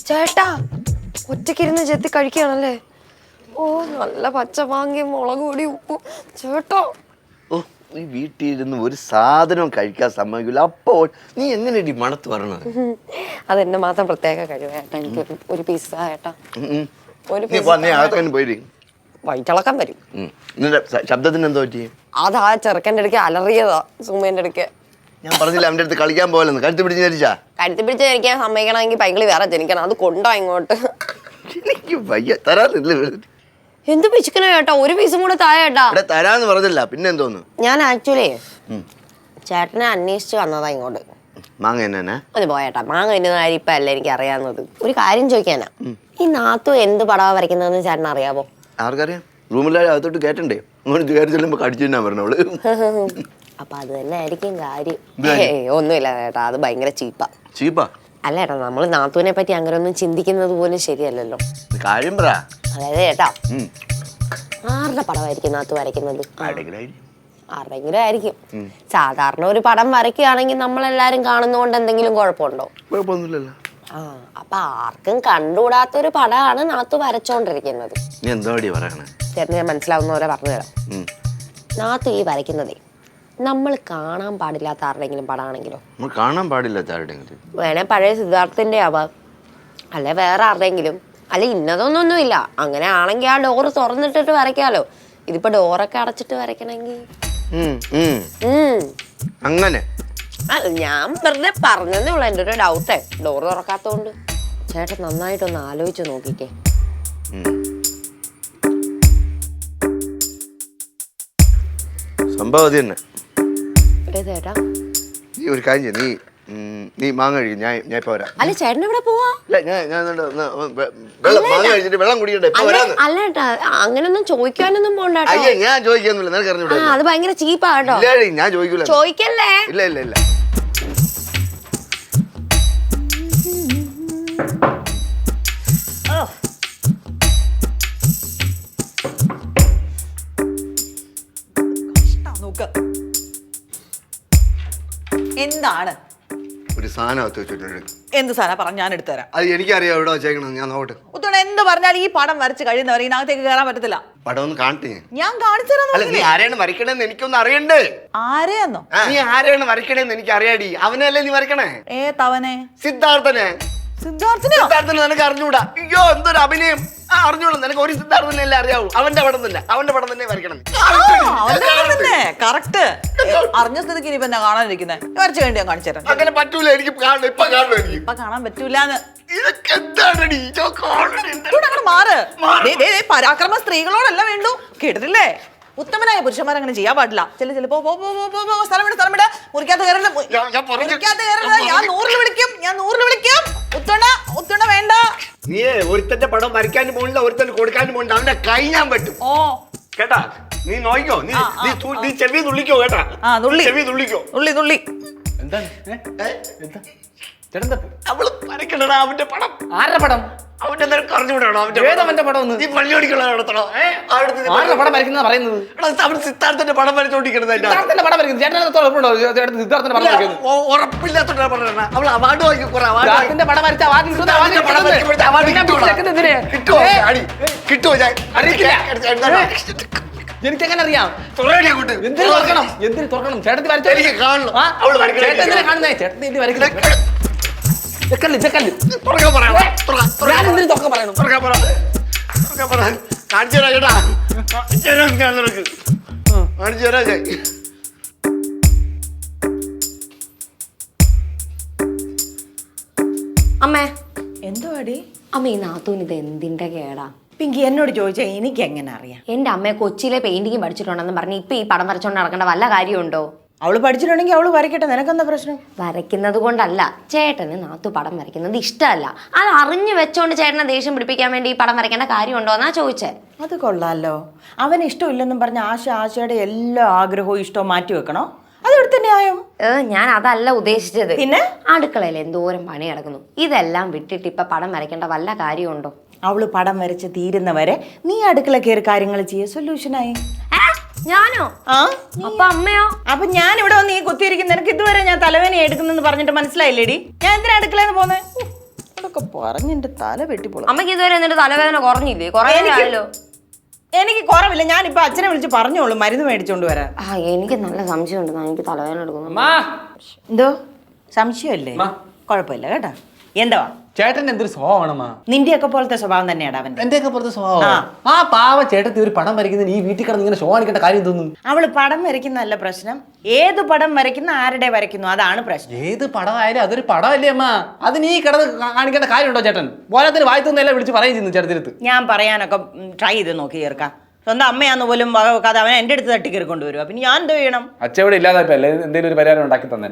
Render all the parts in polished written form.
ചേട്ടാ ഒറ്റക്കിരുന്ന് ചെത്തി കഴിക്കുകയാണല്ലേ? ഓ നല്ല പച്ചമാങ്ങയും മുളക് പൊടി ഉപ്പും ചേട്ടാ. ഓ നീ വീട്ടിലിരുന്ന് ഒരു സാധനവും കഴിക്കാൻ സമ്മതിക്കില്ല. അപ്പോൾ നീ എങ്ങനെയടി മണത്ത് വരണത്? അതെന്നെ മാത്രം പ്രത്യേക കഴിവേട്ടാ. എനിക്ക് ഒരു പീസ് ഏട്ടാ. പോയി വയറ്റിളക്കാൻ വരും. നിന്റെ ശബ്ദത്തിന് എന്തോ പറ്റി? അതാ ചെറുക്കൻ്റെ അടുക്ക് അലറിയതാ. സുമേന്റെ അടുക്ക് ഞാൻ പറഞ്ഞില്ല അവന്റെ അടുത്ത് കളിക്കാൻ പോലെന്ന്. കഴുത്ത് പിടിച്ച് ജനിച്ചാ? കഴുത്തി പിടിച്ച് ജനിക്കാൻ സമ്മതിക്കണമെങ്കിൽ പൈങ്കിളി വേറെ ജനിക്കണം. അത് കൊണ്ടോ ഇങ്ങോട്ട്. എനിക്ക് വയ്യ, തരാറില്ല. എന്ത് പിച്ചിക്കണോ ചേട്ടാ? ഒരു പീസും കൂടെ താഴെ ചേട്ടാ. തരാന്ന് പറഞ്ഞില്ല, പിന്നെ എന്തോന്ന്? ഞാൻ ആക്ച്വലി ചേട്ടനെ അന്വേഷിച്ച് വന്നതാ ഇങ്ങോട്ട്. മാങ്ങ എന്നാ? അത് പോയേട്ടാ, മാങ്ങ എന്ന കാര്യം ഇപ്പൊ അല്ല എനിക്ക് അറിയാവുന്നത്. ഒരു കാര്യം ചോദിക്കാനാ, ഈ നാത്തു എന്ത് പടവാ വരയ്ക്കുന്നതെന്ന് ചേട്ടൻ അറിയാവോ? ആർക്കറിയാം? റൂമിലാരും അകത്തോട്ട് കേട്ടണ്ടേ? അങ്ങോട്ട് കയറി ചെല്ലുമ്പോ കടിച്ചു തന്നാ പറഞ്ഞവള്. അപ്പൊ അത് തന്നെ ആയിരിക്കും കാര്യം. ഒന്നുമില്ല ചേട്ടാ, അത് ഭയങ്കര ചീപ്പാ. ചീപ്പാ? അല്ല ചേട്ടാ, നമ്മള് നാത്തുവിനെ പറ്റി അങ്ങനെ ഒന്നും ചിന്തിക്കുന്നത് പോലും ശരിയല്ലല്ലോ. കാര്യം പറ. അതായത് ചേട്ടാ, ആരുടെ പടമായിരിക്കും നാത്തു വരയ്ക്കുന്നത്? ആരുടെങ്കിലും ആയിരിക്കും. സാധാരണ ഒരു പടം വരയ്ക്കുകയാണെങ്കിൽ നമ്മളെല്ലാരും കാണുന്നോണ്ട് എന്തെങ്കിലും കുഴപ്പമുണ്ടോ? കുഴപ്പമൊന്നുമില്ലല്ലോ. ആ, അപ്പൊ ആർക്കും കണ്ടുകൂടാത്തൊരു പടമാണ് നാത്തു വരച്ചോണ്ടിരിക്കുന്നത്. ചേട്ടന് ഞാൻ മനസ്സിലാവുന്ന പോലെ പറഞ്ഞുതരാം. നാത്തു ഈ വരയ്ക്കുന്നതേ നമ്മൾ കാണാൻ പാടില്ലാത്ത ആരുടെങ്കിലും പടമാണെങ്കിലോ? കാണാൻ പാടില്ലാത്ത ആരുടെങ്കിലും വേണേ പഴയ സിദ്ധാർത്ഥന്റെ ആവാം, അല്ലെ വേറെ ആരുടെങ്കിലും. അല്ല ഇന്നതൊന്നൊന്നുമില്ല. അങ്ങനെ ആണെങ്കിൽ ആ ഡോറ് തുറന്നിട്ടിട്ട് വരയ്ക്കാലോ. ഇതിപ്പോ ഡോറൊക്കെ അടച്ചിട്ട് വരയ്ക്കണമെങ്കിൽ അങ്ങനെ ഞാൻ വെറുതെ പറഞ്ഞതേ ഉള്ളു. എൻ്റെ ഒരു ഡൗട്ടേ, ഡോറ് തുറക്കാത്തോണ്ട്. ചേട്ടൻ നന്നായിട്ടൊന്ന് ആലോചിച്ച് നോക്കിക്കേ. സംഭവം അത് തന്നെ. ഏതേട്ടാ? നീ ഒരു കാര്യം നീ നീ മാങ്ങ കഴിക്കും, ഞാൻ ഇപ്പൊ വരാം. അല്ല ചേട്ടൻ എവിടെ പോവാ? മാങ്ങ കഴിച്ചിട്ട് വെള്ളം കുടിക്കട്ടെ. അല്ല ഏട്ടാ, അങ്ങനൊന്നും ചോദിക്കാനൊന്നും പോണ്ട. ഞാൻ ചോദിക്കുന്നില്ല, നിനക്ക് അറിഞ്ഞൂടാ. അത് ഭയങ്കര ചീപ്പാ കേട്ടോ. ഞാൻ ചോദിക്കൂല. ചോദിക്കല്ലേ? ഇല്ല ഇല്ല ഇല്ല. എന്താണ് ഒരു സാധനം വെച്ചിട്ടുണ്ട്? എന്ത് സാധനം പറഞ്ഞ ഞാൻ എടുത്തുതരാം. അത് എനിക്കറിയാം എവിടെ വെച്ചേക്കണം. ഞാൻ നോട്ട് ഉത്തോടെ എന്ത് പറഞ്ഞാൽ ഈ പടം വരച്ച് കഴിയുന്നവരെ ഇതിനകത്തേക്ക് കയറാൻ പറ്റത്തില്ല. പടം ഒന്ന് കാണിട്ടേ. ഞാൻ കാണിച്ചു തരാം. നീ ആരെയാണ് വരയ്ക്കണേന്ന് എനിക്കൊന്ന് അറിയണ്ടേ? ആരെയെന്നോ? നീ ആരെയാണ് വരയ്ക്കണേന്ന് എനിക്ക് അറിയാടി. അവനല്ലേ നീ വരയ്ക്കണേ? തവനെ സിദ്ധാർത്ഥനെ. സിദ്ധാർത്ഥനെ നിനക്ക് അറിഞ്ഞൂടാ? അയ്യോ എന്തൊരു അഭിനയം. അറിഞ്ഞോളൂ, നിനക്ക് ഒരു സിദ്ധാർത്ഥനല്ലേ അറിയാവൂ. അവന്റെ പടം തന്നെ വരയ്ക്കണം. കറക്റ്റ്. അറിഞ്ഞ സ്ഥിതിക്ക് ഇനിയിപ്പോ എന്നാ കാണാനിരിക്കുന്നത്? വരച്ചു വേണ്ടി ഞാൻ കാണിച്ചു തരാം. അങ്ങനെ പറ്റൂല, എനിക്ക് ഇപ്പൊ കാണാൻ പറ്റൂലെന്ന്. മാറ്. പരാക്രമ സ്ത്രീകളോടല്ല വേണ്ടു, കേട്ടിട്ടില്ലേ? ഉത്തമനായ പുരുഷന്മാർ അങ്ങനെ ചെയ്യാൻ പാടില്ല. ചിലപ്പോ സ്ഥലം വിട മുറിക്കാത്ത കയറരുത്. ഞാൻ 100 വിളിക്കും. ഉത്തണ വേണ്ട. നീ ഒരുത്തന്റെ പടം വരയ്ക്കാനും പോണില്ല, ഒരുത്തന് കൊടുക്കാനും പോണില്ല. അവന്റെ കൈ ഞാൻ പറ്റും. ഓ കേട്ടാ, നീ നോക്കിക്കോ. നീ ചെവി തുള്ളിക്കോ. കേട്ടാ, ചെവി തുള്ളിക്കോ. തുള്ളി എന്താണ് അവള് വരയ്ക്കണടാ അവന്റെ പടം. ആരുടെ പടം? അവന്റെ നിനക്ക് അറിഞ്ഞുകൂടാണോ? അവന്റെ പടം നീ പള്ളി ഓടിക്കണോ? പടം വരയ്ക്കുന്ന പറയുന്നത് അവൻ സിദ്ധാർത്ഥന്റെ പടം വരച്ചോണ്ടിരിക്കണത്. പടം ഉറപ്പില്ലാത്തോണ്ടാ പറഞ്ഞ. അവൾ അവാർഡ് വാങ്ങി കുറെ അവാർഡ് പടം വരച്ച കിട്ടുമോ? എനിക്കെങ്ങനെ അറിയാം? എന്തിനു തുറക്കണം? ചേട്ടത്തി വരച്ചോ? എനിക്ക് കാണണം. അവള് ചേട്ടൻ കാണുന്നേ? ചേട്ടത്തി വരയ്ക്കുന്നത് കാണിച്ചു തരാം ചേട്ടാ. കാണിച്ചു തരാ. അമ്മേ എന്തോ അടി? അമ്മ ഈ നാത്തൂന് ഇത് എന്തിന്റെ കേടാ? പിങ്കി എന്നോട് ചോദിച്ചാ എനിക്ക് എങ്ങനെ അറിയാം? എന്റെ അമ്മയെ കൊച്ചിയിലെ പെയിന്റിങ് പഠിച്ചിട്ടുണ്ടെന്ന് പറഞ്ഞ് ഇപ്പൊ ഈ പടം വരച്ചോണ്ട് നടക്കേണ്ട വല്ല കാര്യമുണ്ടോ? അവള് പഠിച്ചിട്ടുണ്ടെങ്കിൽ അവള് വരയ്ക്കട്ടെ, നിനക്കെന്താ പ്രശ്നം? വരയ്ക്കുന്നത് കൊണ്ടല്ല, ചേട്ടന് നാത്തു പടം വരയ്ക്കുന്നത് ഇഷ്ടമല്ല. അത് അറിഞ്ഞു വെച്ചോണ്ട് ചേട്ടനെ ദേഷ്യം പിടിപ്പിക്കാൻ വേണ്ടി ഈ പടം വരയ്ക്കേണ്ട കാര്യമുണ്ടോ എന്നാ ചോദിച്ചേ. അത് കൊള്ളാലോ. അവന് ഇഷ്ടമില്ലെന്നും പറഞ്ഞ ആശയുടെ എല്ലാ ആഗ്രഹവും ഇഷ്ടവും മാറ്റി വെക്കണോ? അതെടുത്ത ന്യായം. ഞാൻ അതല്ല ഉദ്ദേശിച്ചത്. പിന്നെ അടുക്കളയിൽ എന്തോരം പണി കിടക്കുന്നു. ഇതെല്ലാം വിട്ടിട്ട് ഇപ്പൊ പടം വരയ്ക്കേണ്ട വല്ല കാര്യമുണ്ടോ? അവള് പടം വരച്ച് തീരുന്നവരെ നീ അടുക്കള കയറി കാര്യങ്ങൾ ചെയ്യ. സൊല്യൂഷനായി. ഞാനോ? അപ്പൊ അമ്മയോ? അപ്പൊ ഞാൻ ഇവിടെ വന്ന് ഈ കുത്തിയിരിക്കുന്ന നിനക്ക് ഇതുവരെ ഞാൻ തലവേദന എടുക്കുന്നെന്ന് പറഞ്ഞിട്ട് മനസ്സിലായില്ലേടി? ഞാൻ എന്തിനാ അടുക്കളന്ന് പോന്നെ? ഇതൊക്കെ പറഞ്ഞ് എന്റെ തല വെട്ടിപ്പോളും. അമ്മയ്ക്ക് ഇതുവരെ എന്നിട്ട് തലവേദന കുറഞ്ഞില്ലേ? കുറയാലോ? എനിക്ക് കുറവില്ല. ഞാനിപ്പോ അച്ഛനെ വിളിച്ച് പറഞ്ഞോളൂ മരുന്ന് മേടിച്ചോണ്ട് വരാൻ. എനിക്ക് നല്ല സംശയമുണ്ട്, എനിക്ക് തലവേദന എടുക്കുന്നു. എന്തോ സംശയമല്ലേ? കുഴപ്പമില്ല കേട്ടോ. എന്താ ചേട്ടൻ എന്തൊരു സ്വഭാവമാണമ്മാ. നിന്റെയൊക്കെ പോലത്തെ സ്വഭാവം തന്നെയാണ് അവന്റെ. എന്റെയൊക്കെ പുറത്തെ സ്വഭാവം. ആ പാവ ചേട്ടത്തി ഒരു പടം വരയ്ക്കുന്നതിന് ഈ വീട്ടിൽ കിടന്ന് ഇങ്ങനെ ഷോ കാണിക്കേണ്ട കാര്യം തോന്നുന്നു. അവള് പടം വരയ്ക്കുന്നതല്ല പ്രശ്നം, ഏത് പടം വരയ്ക്കുന്ന ആരുടെ വരയ്ക്കുന്നു അതാണ് പ്രശ്നം. ഏത് പടമായാലും അതൊരു പടമല്ലേ അമ്മ. അതിന് ഈ കിടന്ന് കാണിക്കേണ്ട കാര്യമുണ്ടോ ചേട്ടൻ? പോരാത്തിന് വായിത്തൊന്നല്ല വിളിച്ച് പറയുന്നു ചേട്ടത്തിരുത്ത്. ഞാൻ പറയാനൊക്കെ ട്രൈ ചെയ്ത് നോക്കി ചേർക്കാം. സ്വന്തം അമ്മയാന്ന് പോലും വകവെക്കാതെ അവൻ എൻ്റെ അടുത്ത് തട്ടിക്കയറി കൊണ്ടുവരും. പിന്നെ ഞാൻ എന്തോ ചെയ്യണം? അച്ഛൻ ഇവിടെ ഇല്ലാതായപ്പല്ലേ എന്തെങ്കിലും ഒരു പരിഹാരം ഉണ്ടാക്കി തന്നെ.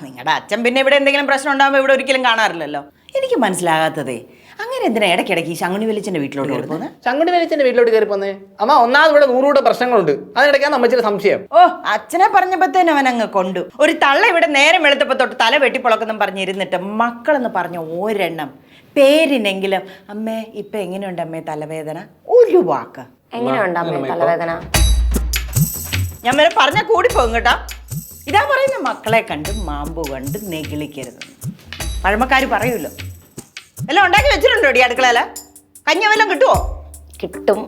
നിങ്ങളുടെ അച്ഛൻ പിന്നെ ഇവിടെ എന്തെങ്കിലും പ്രശ്നം ഉണ്ടാകുമ്പോൾ ഇവിടെ ഒരിക്കലും കാണാറില്ലല്ലോ. എനിക്ക് മനസ്സിലാകാത്തതേ, അങ്ങനെ എന്തിനാ ഇടയ്ക്കിടയ്ക്ക് ഈ ശങ്കുണി വലിച്ചന്റെ വീട്ടിലോട്ട് കയറി പോകുന്നത്? ശങ്കുണി വലിച്ചന്റെ വീട്ടിലോട്ട് കയറി പോന്നേ അമ്മ? ഒന്നാമത് ഇവിടെ 100 കൂടെ പ്രശ്നങ്ങളുണ്ട്. അതിനിടയ്ക്കാണ് അമ്മച്ചിയുടെ സംശയം. അച്ഛനെ പറഞ്ഞപ്പോഴത്തേനും അവൻ അങ്ങ് കൊണ്ടു. ഒരു തള്ള ഇവിടെ നേരം വെളുത്തപ്പോ തൊട്ട് തല വെട്ടിപ്പൊളക്കെന്നും പറഞ്ഞിരുന്നിട്ട് മക്കളെന്ന് പറഞ്ഞ ഒരെണ്ണം പേരിനെങ്കിലും അമ്മേ ഇപ്പൊ എങ്ങനെയുണ്ട് അമ്മേ തലവേദന ഒരു വാക്ക്. എങ്ങനെയുണ്ട് അമ്മേ തലവേദന? ഞാൻ വരെ പറഞ്ഞ കൂടി പോകും കേട്ടാ. ഇതാ പറയുന്ന മക്കളെ കണ്ട് മാമ്പു കണ്ട് നെഗിളിക്കരുത്. പഴമക്കാര് പറയൂല്ലോ. എല്ലാം ഉണ്ടാക്കി വെച്ചിട്ടുണ്ടോ ഈ അടുക്കളയില? കഞ്ഞി വല്ലതും കിട്ടുമോ? കിട്ടും,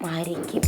മരിക്കും.